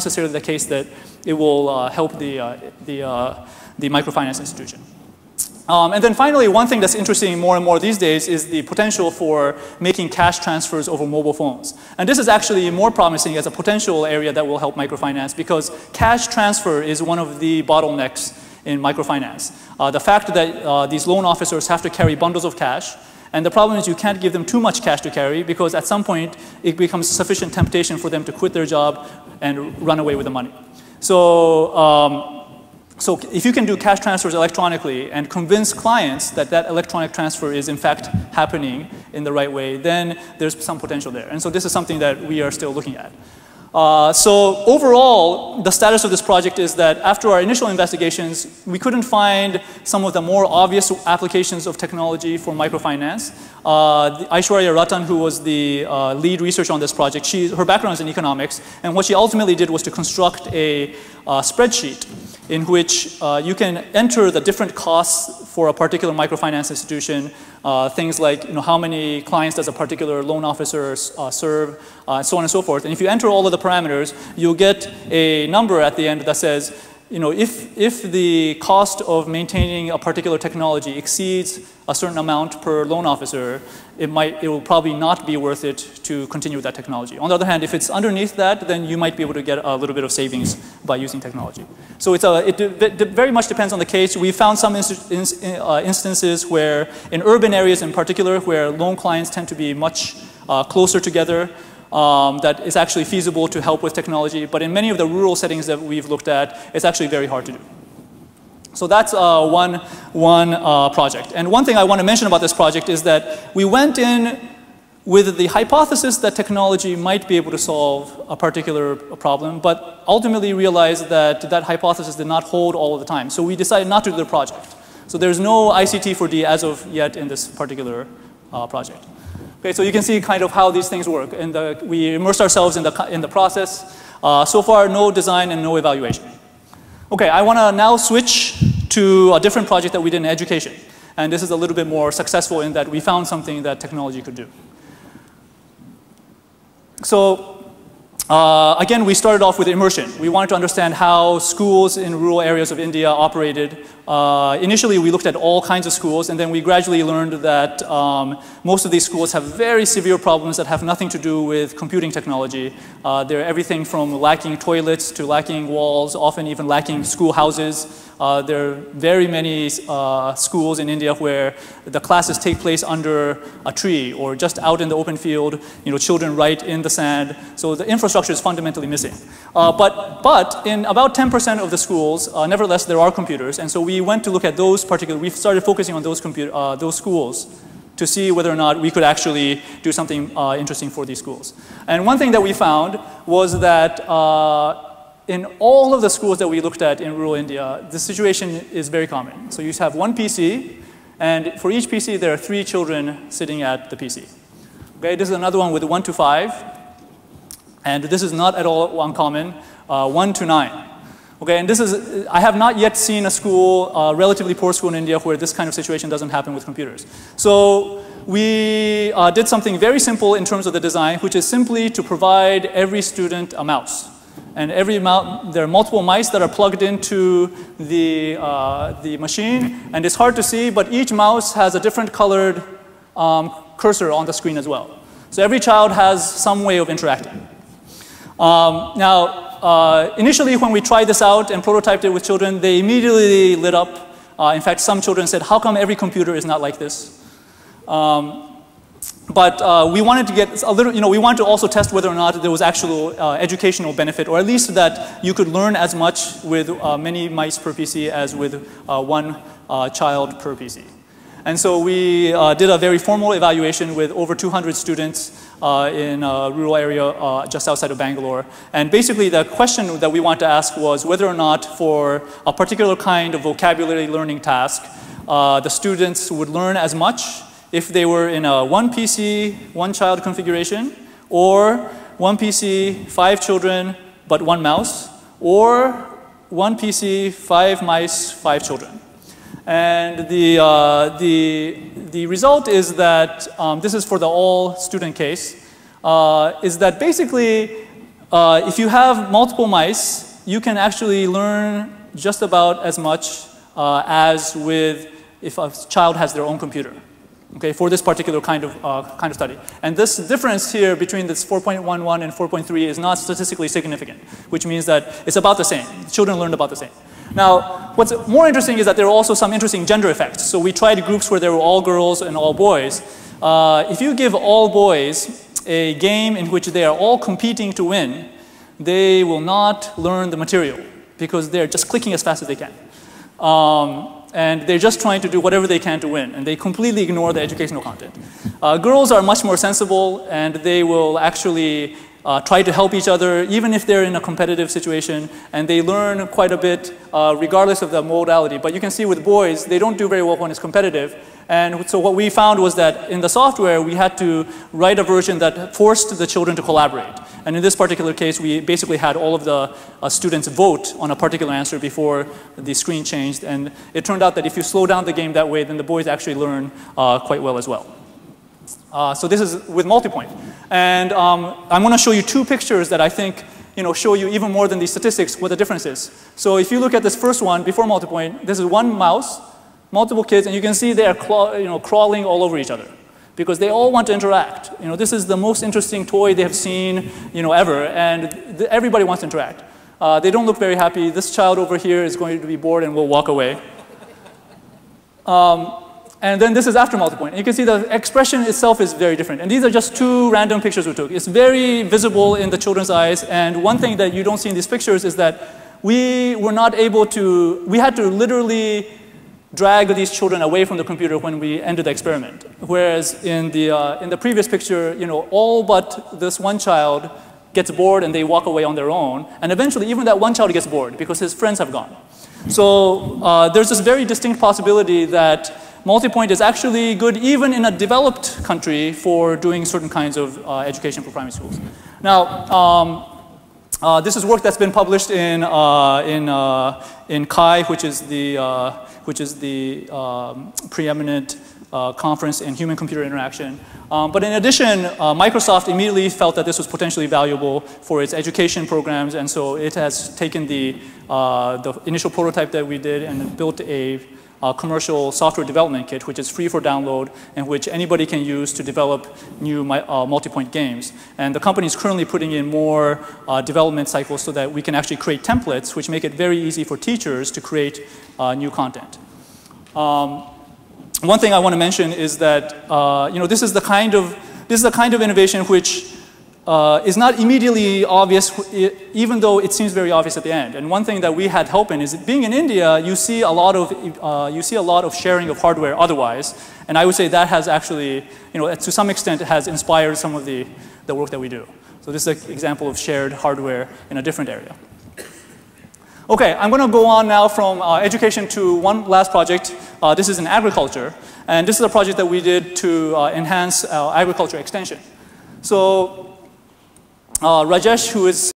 necessarily the case that it will help the microfinance institution. And then finally, one thing that's interesting more and more these days is the potential for making cash transfers over mobile phones. And this is actually more promising as a potential area that will help microfinance, because cash transfer is one of the bottlenecks in microfinance. The fact that these loan officers have to carry bundles of cash, and the problem is you can't give them too much cash to carry, because at some point it becomes sufficient temptation for them to quit their job and run away with the money. So if you can do cash transfers electronically and convince clients that that electronic transfer is in fact happening in the right way, then there's some potential there. And so this is something that we are still looking at. So overall, the status of this project is that after our initial investigations, we couldn't find some of the more obvious applications of technology for microfinance. Aishwarya Ratan, who was the lead researcher on this project, her background is in economics, and what she ultimately did was to construct a spreadsheet in which you can enter the different costs for a particular microfinance institution, things like how many clients does a particular loan officer serve, so on and so forth. And if you enter all of the parameters, you'll get a number at the end that says, if the cost of maintaining a particular technology exceeds a certain amount per loan officer, it will probably not be worth it to continue with that technology. On the other hand, if it's underneath that, then you might be able to get a little bit of savings by using technology. So it very much depends on the case. We found some instances where, in urban areas in particular, where loan clients tend to be much closer together, that is actually feasible to help with technology. But in many of the rural settings that we've looked at, it's actually very hard to do. So that's one project. And one thing I want to mention about this project is that we went in with the hypothesis that technology might be able to solve a particular problem, but ultimately realized that that hypothesis did not hold all of the time. So we decided not to do the project. So there's no ICT for D as of yet in this particular project. Okay, so you can see kind of how these things work. And we immersed ourselves in the process. So far, no design and no evaluation. Okay, I want to now switch to a different project that we did in education. And this is a little bit more successful in that we found something that technology could do. So again, we started off with immersion. We wanted to understand how schools in rural areas of India operated. Initially, we looked at all kinds of schools, and then we gradually learned that most of these schools have very severe problems that have nothing to do with computing technology. They're everything from lacking toilets to lacking walls, often even lacking schoolhouses. There are very many schools in India where the classes take place under a tree or just out in the open field, children write in the sand. So the infrastructure is fundamentally missing. But in about 10% of the schools, nevertheless, there are computers. And so we went to look at those we started focusing on those schools to see whether or not we could actually do something interesting for these schools. And one thing that we found was that in all of the schools that we looked at in rural India, the situation is very common. So you have one PC, and for each PC, there are 3 children sitting at the PC. Okay, this is another one with 1 to 5, and this is not at all uncommon, 1 to 9. Okay, and I have not yet seen a school, a relatively poor school in India, where this kind of situation doesn't happen with computers. So we did something very simple in terms of the design, which is simply to provide every student a mouse. And there are multiple mice that are plugged into the machine, and it's hard to see, but each mouse has a different colored cursor on the screen as well. So every child has some way of interacting. Initially when we tried this out and prototyped it with children, they immediately lit up. In fact, some children said, how come every computer is not like this? But we wanted to get a little, we wanted to also test whether or not there was actual educational benefit, or at least that you could learn as much with many mice per PC as with one child per PC. And so we did a very formal evaluation with over 200 students in a rural area just outside of Bangalore. And basically the question that we want to ask was whether or not for a particular kind of vocabulary learning task, the students would learn as much if they were in a 1 PC, 1 child configuration, or 1 PC, 5 children, but 1 mouse, or 1 PC, 5 mice, 5 children. And the result is that, this is for the all student case, is that basically if you have multiple mice, you can actually learn just about as much as with if a child has their own computer. Okay, for this particular kind of study. And this difference here between this 4.11 and 4.3 is not statistically significant, which means that it's about the same. Children learned about the same. Now, what's more interesting is that there are also some interesting gender effects. So we tried groups where there were all girls and all boys. If you give all boys a game in which they are all competing to win, they will not learn the material because they're just clicking as fast as they can. And they're just trying to do whatever they can to win, and they completely ignore the educational content. Girls are much more sensible, and they will actually try to help each other, even if they're in a competitive situation, and they learn quite a bit regardless of the modality. But you can see with boys, they don't do very well when it's competitive. And so what we found was that in the software, we had to write a version that forced the children to collaborate. And in this particular case, we basically had all of the students vote on a particular answer before the screen changed. And it turned out that if you slow down the game that way, then the boys actually learn quite well as well. So this is with multipoint. And I'm going to show you two pictures that I think show you even more than these statistics what the difference is. So if you look at this first one before multipoint, this is one mouse, multiple kids, and you can see they are crawling all over each other because they all want to interact. This is the most interesting toy they have seen ever, and everybody wants to interact. They don't look very happy. This child over here is going to be bored and will walk away. And then this is after multipoint. And you can see the expression itself is very different. And these are just two random pictures we took. It's very visible in the children's eyes. And one thing that you don't see in these pictures is that we were not able to, we had to literally drag these children away from the computer when we ended the experiment. Whereas in the previous picture, all but this one child gets bored and they walk away on their own. And eventually, even that one child gets bored because his friends have gone. So there's this very distinct possibility that multipoint is actually good even in a developed country for doing certain kinds of education for primary schools. Now, this is work that's been published in CHI, which is the preeminent conference in human-computer interaction. But in addition, Microsoft immediately felt that this was potentially valuable for its education programs, and so it has taken the initial prototype that we did and built a commercial software development kit, which is free for download and which anybody can use to develop new multipoint games. And the company is currently putting in more development cycles so that we can actually create templates which make it very easy for teachers to create new content. One thing I want to mention is that this is the kind of innovation which is not immediately obvious, even though it seems very obvious at the end. And one thing that we had help in is being in India, you see a lot of sharing of hardware otherwise, and I would say that has actually, to some extent, has inspired some of the work that we do. So this is an example of shared hardware in a different area. Okay, I'm going to go on now from education to one last project. This is in agriculture, and this is a project that we did to enhance agriculture extension. So Rajesh, who is